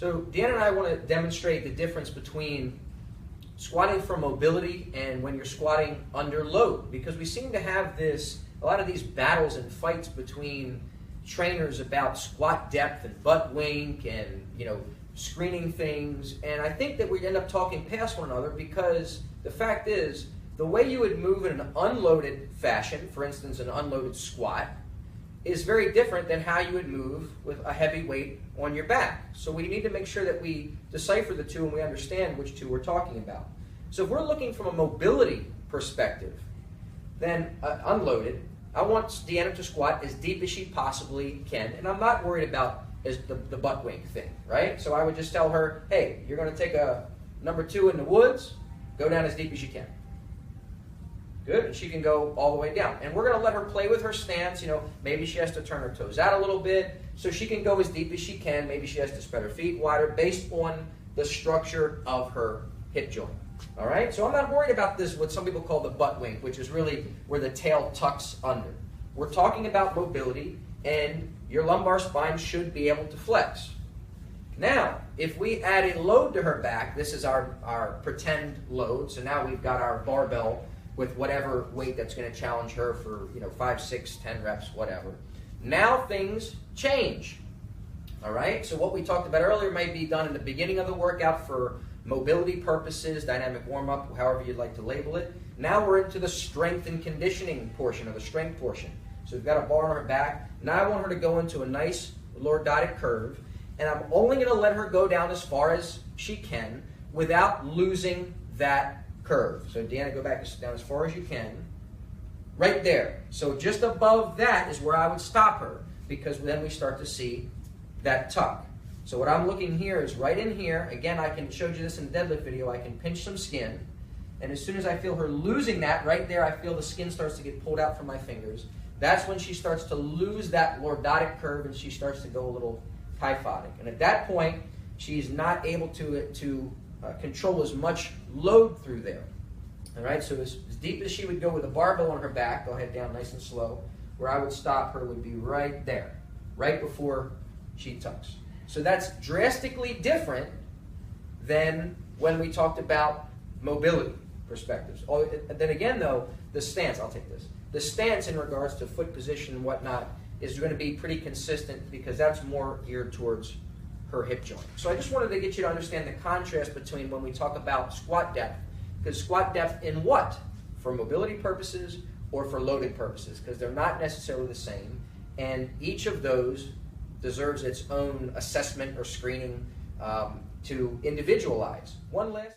So Deanna and I want to demonstrate the difference between squatting for mobility and when you're squatting under load, because we seem to have a lot of these battles and fights between trainers about squat depth and butt wink and screening things, and I think that we end up talking past one another, because the fact is the way you would move in an unloaded fashion, for instance an unloaded squat, is very different than how you would move with a heavy weight on your back. So we need to make sure that we decipher the two and we understand which two we're talking about. So if we're looking from a mobility perspective, then unloaded, I want Deanna to squat as deep as she possibly can, and I'm not worried about the butt wink thing, right? So I would just tell her, hey, you're going to take a number 2 in the woods, go down as deep as you can. Good, and she can go all the way down. And we're going to let her play with her stance. Maybe she has to turn her toes out a little bit so she can go as deep as she can. Maybe she has to spread her feet wider based on the structure of her hip joint. All right, so I'm not worried about this, what some people call the butt wink, which is really where the tail tucks under. We're talking about mobility, and your lumbar spine should be able to flex. Now, if we add a load to her back, this is our pretend load. So now we've got our barbell with whatever weight that's going to challenge her for 5, 6, 10 reps, whatever. Now things change. All right, so what we talked about earlier might be done in the beginning of the workout for mobility purposes, dynamic warm-up, however you'd like to label it. Now we're into the strength and conditioning portion, or the strength portion. So we've got a bar on her back. Now I want her to go into a nice lordotic curve, and I'm only going to let her go down as far as she can without losing that curve. So Deanna, go back down as far as you can. Right there. So just above that is where I would stop her, because then we start to see that tuck. So what I'm looking here is right in here. Again, I showed you this in the deadlift video. I can pinch some skin, and as soon as I feel her losing that, right there, I feel the skin starts to get pulled out from my fingers. That's when she starts to lose that lordotic curve, and she starts to go a little kyphotic. And at that point, she's not able to control as much load through there. All right, so as deep as she would go with a barbell on her back, go ahead down nice and slow, where I would stop her would be right there, right before she tucks. So that's drastically different than when we talked about mobility perspectives. Then again, though, the stance, I'll take this. The stance in regards to foot position and whatnot is going to be pretty consistent, because that's more geared towards her hip joint. So I just wanted to get you to understand the contrast between when we talk about squat depth, because squat depth in what? For mobility purposes or for loaded purposes, because they're not necessarily the same, and each of those deserves its own assessment or screening to individualize. One last